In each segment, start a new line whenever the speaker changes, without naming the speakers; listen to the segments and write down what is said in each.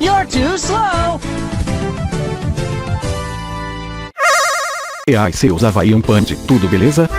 You're too slow!
E ai seus Havaian Pand, tudo beleza?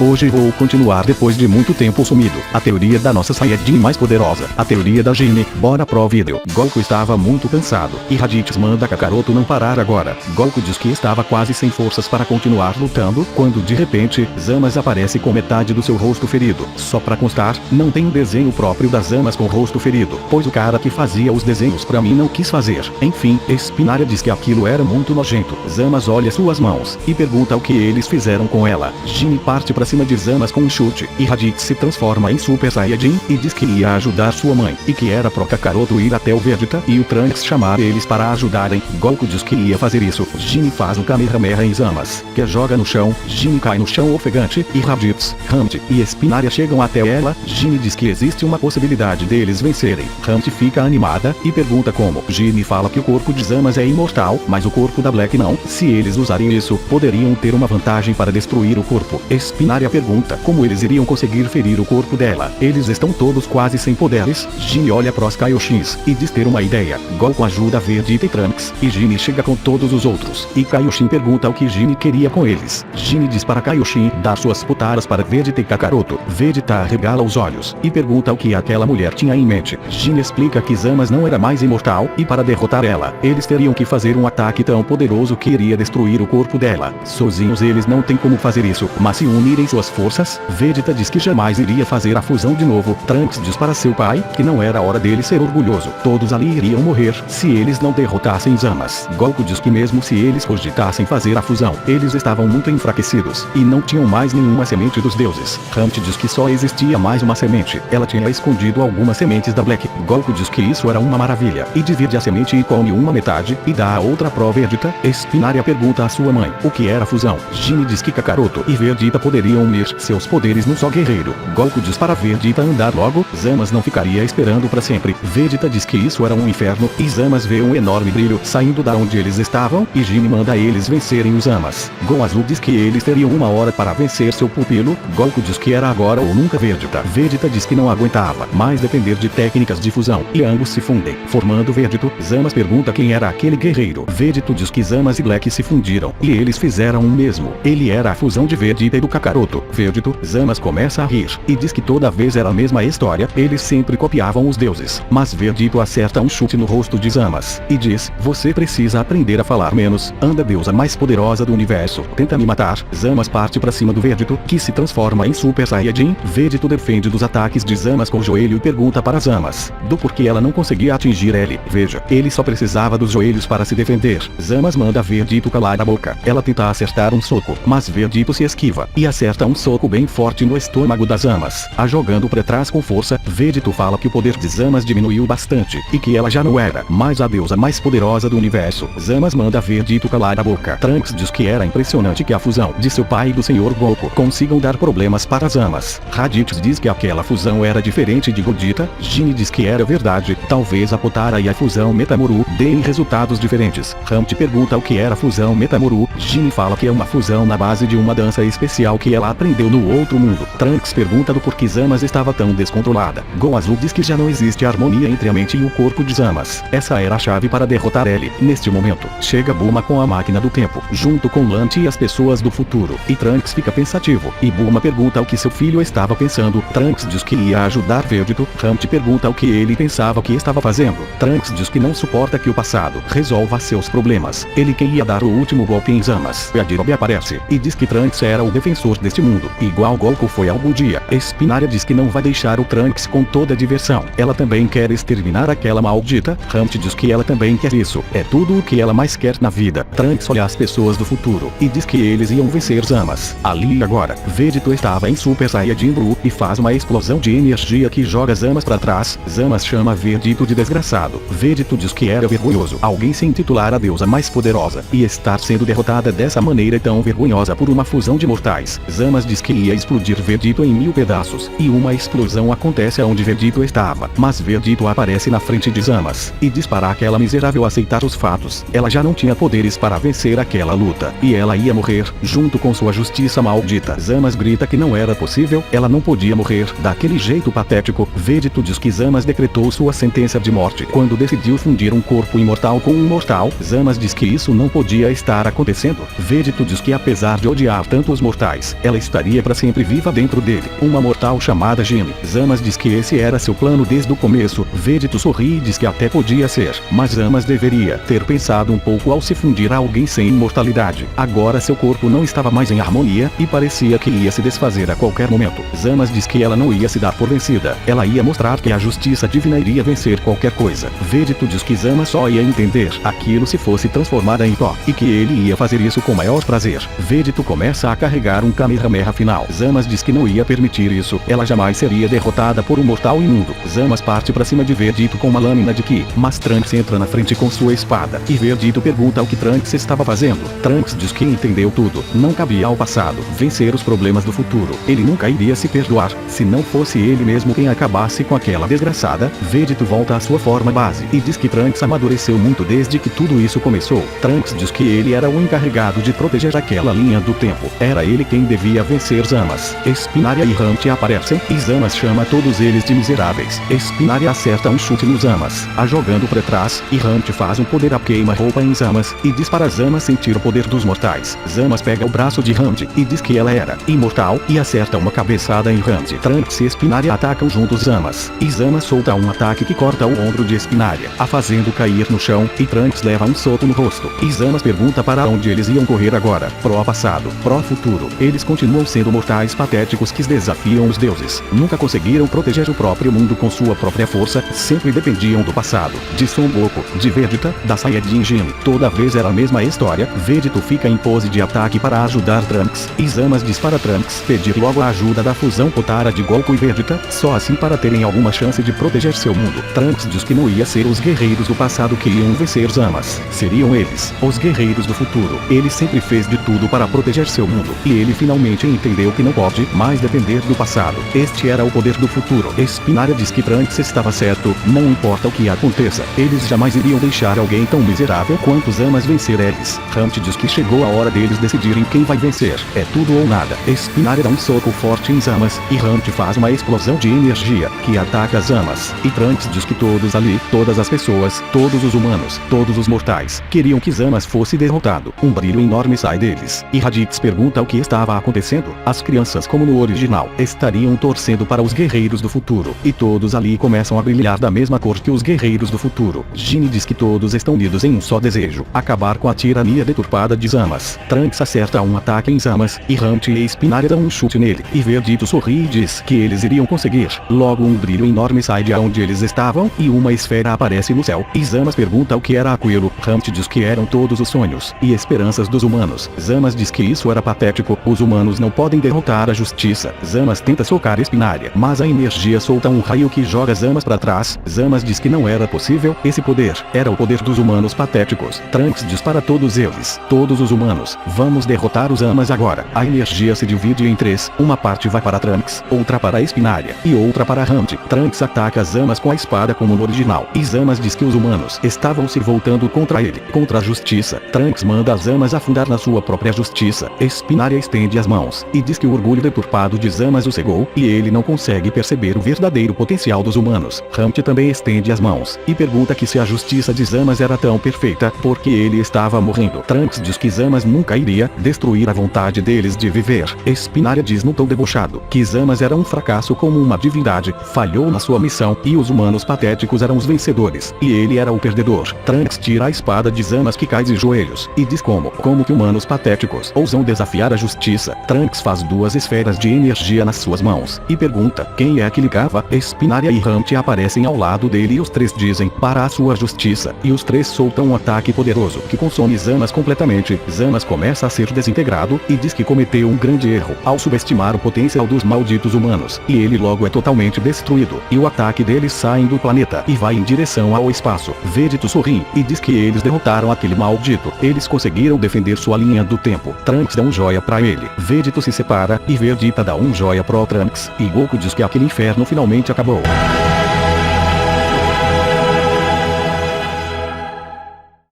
Hoje vou continuar depois de muito tempo sumido. A teoria da nossa Saiyajin mais poderosa. A teoria da Gine. Bora pro vídeo. Goku estava muito cansado. E Raditz manda Kakaroto não parar agora. Goku diz que estava quase sem forças para continuar lutando, quando de repente, Zamas aparece com metade do seu rosto ferido. Só pra constar, não tem um desenho próprio das Zamas com o rosto ferido, pois o cara que fazia os desenhos pra mim não quis fazer. Enfim, Spinaria diz que aquilo era muito nojento. Zamas olha suas mãos e pergunta o que eles fizeram com ela. Gine parte pra cima de Zamas com um chute, e Raditz se transforma em Super Saiyajin, e diz que ia ajudar sua mãe, e que era pro Kakaroto ir até o Vegeta e o Trunks chamar eles para ajudarem. Goku diz que ia fazer isso. Gine faz um Kamehameha em Zamas, que joga no chão. Gine cai no chão ofegante, e Raditz, Hamdi e Spinaria chegam até ela. Gine diz que existe uma possibilidade deles vencerem. Hamdi fica animada, e pergunta como. Gine fala que o corpo de Zamas é imortal, mas o corpo da Black não. Se eles usarem isso, poderiam ter uma vantagem para destruir o corpo. Spinaria pergunta como eles iriam conseguir ferir o corpo dela. Eles estão todos quase sem poderes. Gine olha pros Kaioshins e diz ter uma ideia. Goku ajuda Vegeta e Trunks, e Gine chega com todos os outros. E Kaioshin pergunta o que Gine queria com eles. Gine diz para Kaioshin dar suas putaras para Vegeta e Kakaroto. Vegeta arregala os olhos e pergunta o que aquela mulher tinha em mente. Gine explica que Zamas não era mais imortal, e para derrotar ela, eles teriam que fazer um ataque tão poderoso que iria destruir o corpo dela. Sozinhos eles não têm como fazer isso, mas se unirem suas forças. Vegeta diz que jamais iria fazer a fusão de novo. Trunks diz para seu pai que não era hora dele ser orgulhoso. Todos ali iriam morrer se eles não derrotassem Zamas. Goku diz que mesmo se eles cogitassem fazer a fusão, eles estavam muito enfraquecidos e não tinham mais nenhuma semente dos deuses. Hamdi diz que só existia mais uma semente. Ela tinha escondido algumas sementes da Black. Goku diz que isso era uma maravilha e divide a semente e come uma metade e dá a outra pro Vegeta. Spinaria pergunta à sua mãe o que era a fusão. Gine diz que Kakaroto e Vegeta poderiam unir seus poderes num só guerreiro. Goku diz para Vegeta andar logo. Zamas não ficaria esperando para sempre. Vegeta diz que isso era um inferno, e Zamas vê um enorme brilho saindo da onde eles estavam, e Gine manda eles vencerem os Zamas. Gon Azul diz que eles teriam uma hora para vencer seu pupilo. Goku diz que era agora ou nunca. Vegeta diz que não aguentava mais depender de técnicas de fusão, e ambos se fundem, formando Vegeta. Zamas pergunta quem era aquele guerreiro. Vegeta diz que Zamas e Black se fundiram, e eles fizeram o mesmo. Ele era a fusão de Vegeta e do Kakaroto. Vegeta. Zamas começa a rir, e diz que toda vez era a mesma história, eles sempre copiavam os deuses. Mas Vegeta acerta um chute no rosto de Zamas, e diz, você precisa aprender a falar menos. Anda, deusa mais poderosa do universo, tenta me matar. Zamas parte pra cima do Vegeta, que se transforma em Super Saiyajin. Vegeta defende dos ataques de Zamas com o joelho e pergunta para Zamas do porquê ela não conseguia atingir ele. Veja, ele só precisava dos joelhos para se defender. Zamas manda Vegeta calar a boca. Ela tenta acertar um soco, mas Vegeta se esquiva, e acerta um soco bem forte no estômago das Zamas, a jogando pra trás com força. Vegeta fala que o poder de Zamas diminuiu bastante, e que ela já não era mais a deusa mais poderosa do universo. Zamas manda Vegeta calar a boca. Trunks diz que era impressionante que a fusão de seu pai e do Senhor Goku consigam dar problemas para Zamas. Raditz diz que aquela fusão era diferente de Godita. Gine diz que era verdade, talvez a Potara e a fusão Metamoru deem resultados diferentes. Hamdi pergunta o que era a fusão Metamoru. Gine fala que é uma fusão na base de uma dança especial que ela aprendeu no outro mundo. Trunks pergunta do porquê Zamas estava tão descontrolada. Gon Azul diz que já não existe harmonia entre a mente e o corpo de Zamas. Essa era a chave para derrotar ele. Neste momento, chega Bulma com a máquina do tempo, junto com Lanti e as pessoas do futuro, e Trunks fica pensativo, e Bulma pergunta o que seu filho estava pensando. Trunks diz que ia ajudar Vegeta. Hamdi pergunta o que ele pensava que estava fazendo. Trunks diz que não suporta que o passado resolva seus problemas. Ele queria dar o último golpe em Zamas. Yajirobe aparece, e diz que Trunks era o defensor deste mundo, igual Goku foi algum dia. Spinaria diz que não vai deixar o Trunks com toda a diversão. Ela também quer exterminar aquela maldita. Hamdi diz que ela também quer isso. É tudo o que ela mais quer na vida. Trunks olha as pessoas do futuro, e diz que eles iam vencer Zamas. Ali e agora, Vegeta estava em Super Saiyajin Blue, e faz uma explosão de energia que joga Zamas para trás. Zamas chama Vegeta de desgraçado. Vegeta diz que era vergonhoso alguém se intitular a deusa mais poderosa, e estar sendo derrotada dessa maneira tão vergonhosa por uma fusão de mortais. Zama's diz que ia explodir Vegito em 1000 pedaços, e uma explosão acontece aonde Vegito estava, mas Vegito aparece na frente de Zama's, e diz para aquela miserável aceitar os fatos. Ela já não tinha poderes para vencer aquela luta, e ela ia morrer, junto com sua justiça maldita. Zama's grita que não era possível, ela não podia morrer, daquele jeito patético. Vegito diz que Zama's decretou sua sentença de morte, quando decidiu fundir um corpo imortal com um mortal. Zama's diz que isso não podia estar acontecendo. Vegito diz que apesar de odiar tanto os mortais, ela estaria para sempre viva dentro dele, uma mortal chamada Gine. Zama's diz que esse era seu plano desde o começo. Vegito sorri e diz que até podia ser, mas Zama's deveria ter pensado um pouco ao se fundir a alguém sem imortalidade. Agora seu corpo não estava mais em harmonia, e parecia que ia se desfazer a qualquer momento. Zama's diz que ela não ia se dar por vencida, ela ia mostrar que a justiça divina iria vencer qualquer coisa. Vegito diz que Zama's só ia entender aquilo se fosse transformada em pó, e que ele ia fazer isso com maior prazer. Vegito começa a carregar um Kamehameha final. Zama's diz que não ia permitir isso, ela jamais seria derrotada por um mortal imundo. Zama's parte para cima de Vegito com uma lâmina de ki, mas Trunks entra na frente com sua espada, e Vegito pergunta o que Trunks estava fazendo. Trunks diz que entendeu tudo, não cabia ao passado vencer os problemas do futuro, ele nunca iria se perdoar, se não fosse ele mesmo quem acabasse com aquela desgraçada. Vegito volta à sua forma base, e diz que Trunks amadureceu muito desde que tudo isso começou. Trunks diz que ele era o encarregado de proteger aquela linha do tempo, era ele quem devia vencer Zama's. Espinária e Humpty aparecem, e Zama's chama todos eles de miseráveis. Espinária acerta um chute no Zama's, a jogando para trás, e Humpty faz um poder up queima-roupa em Zama's, e diz para Zama's sentir o poder dos mortais. Zama's pega o braço de Humpty, e diz que ela era imortal, e acerta uma cabeçada em Humpty. Trunks e Espinária atacam juntos Zama's, e Zama's solta um ataque que corta o ombro de Espinária, a fazendo cair no chão, e Trunks leva um soco no rosto. E Zama's pergunta para onde eles iam correr agora, pró passado, pró futuro. Eles continuam sendo mortais patéticos que desafiam os deuses, nunca conseguiram proteger o próprio mundo com sua própria força, sempre dependiam do passado, de Son Goku, de Vegeta, da Saiyajin Gine. Toda vez era a mesma história. Vegito fica em pose de ataque para ajudar Trunks, e Zama's diz para Trunks pedir logo a ajuda da fusão Potara de Goku e Vegeta, só assim para terem alguma chance de proteger seu mundo. Trunks diz que não ia ser os guerreiros do passado que iam vencer Zama's, seriam eles, os guerreiros do futuro. Ele sempre fez de tudo para proteger seu mundo, e ele finalmente entendeu que não pode mais depender do passado. Este era o poder do futuro. Espinária diz que Trunks estava certo, não importa o que aconteça, eles jamais iriam deixar alguém tão miserável quanto Zama's vencer eles. Humpty diz que chegou a hora deles decidirem quem vai vencer, é tudo ou nada. Espinária dá um soco forte em Zama's, e Humpty faz uma explosão de energia, que ataca Zama's, e Trunks diz que todos ali, todas as pessoas, todos os humanos, todos os mortais, queriam que Zama's fosse derrotado. Um brilho enorme sai deles, e Raditz pergunta o que estava acontecendo. As crianças, como no original, estariam torcendo para os guerreiros do futuro, e todos ali começam a brilhar da mesma cor que os guerreiros do futuro. Gine diz que todos estão unidos em um só desejo, acabar com a tirania deturpada de Zama's. Trunks acerta um ataque em Zama's, e Humpty e Espinária dão um chute nele, e Vegito sorri e diz que eles iriam conseguir. Logo um brilho enorme sai de onde eles estavam, e uma esfera aparece no céu, e Zama's pergunta o que era aquilo. Humpty diz que eram todos os sonhos e esperanças dos humanos. Zama's diz que isso era patético, os humanos não podem derrotar a justiça. Zama's tenta socar Espinária, mas a energia solta um raio que joga Zama's para trás. Zama's diz que não era possível, esse poder era o poder dos humanos patéticos. Trunks diz para todos eles, todos os humanos, vamos derrotar os Zama's agora. A energia se divide em três, uma parte vai para Trunks, outra para Espinária, e outra para Humpty. Trunks ataca Zama's com a espada como no original, e Zama's diz que os humanos estavam se voltando contra ele, contra a justiça. Trunks manda Zama's afundar na sua própria justiça. Espinária estende as mãos, e diz que o orgulho deturpado de Zama's o cegou, e ele não consegue perceber o verdadeiro potencial dos humanos. Humpty também estende as mãos, e pergunta que se a justiça de Zama's era tão perfeita, porque ele estava morrendo. Trunks diz que Zama's nunca iria destruir a vontade deles de viver. Espinária diz num tom debochado que Zama's era um fracasso como uma divindade, falhou na sua missão, e os humanos patéticos eram os vencedores, e ele era o perdedor. Trunks tira a espada de Zama's que cai de joelhos, e diz como que humanos patéticos ousam desafiar a justiça. Trunks faz duas esferas de energia nas suas mãos, e pergunta quem é que ligava. Espinária e Humpty aparecem ao lado dele, e os três dizem para a sua justiça, e os três soltam um ataque poderoso que consome Zama's completamente. Zama's começa a ser desintegrado, e diz que cometeu um grande erro ao subestimar o potencial dos malditos humanos, e ele logo é totalmente destruído, e o ataque deles sai do planeta e vai em direção ao espaço. Vegito sorri, e diz que eles derrotaram aquele maldito, eles conseguiram defender sua linha do tempo. Trunks dá um joia pra ele. Vegeta se separa, e Vegeta dá um joia pro Trunks, e Goku diz que aquele inferno finalmente acabou.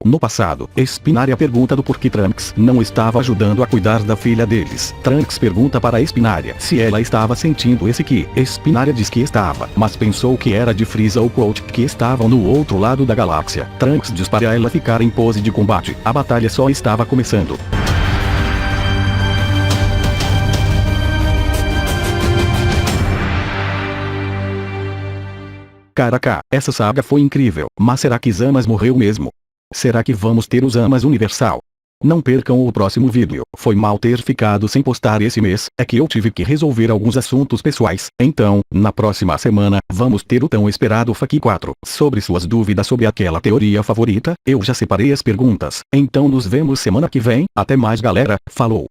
No passado, Espinária pergunta do porquê Trunks não estava ajudando a cuidar da filha deles. Trunks pergunta para Espinária se ela estava sentindo esse ki. Espinária diz que estava, mas pensou que era de Frieza ou Colt, que estavam no outro lado da galáxia. Trunks diz para ela ficar em pose de combate. A batalha só estava começando. Caraca, essa saga foi incrível, mas será que Zamasu morreu mesmo? Será que vamos ter o Zamasu Universal? Não percam o próximo vídeo. Foi mal ter ficado sem postar esse mês, é que eu tive que resolver alguns assuntos pessoais. Então, na próxima semana, vamos ter o tão esperado FAQ 4. Sobre suas dúvidas sobre aquela teoria favorita, eu já separei as perguntas. Então nos vemos semana que vem. Até mais galera, falou!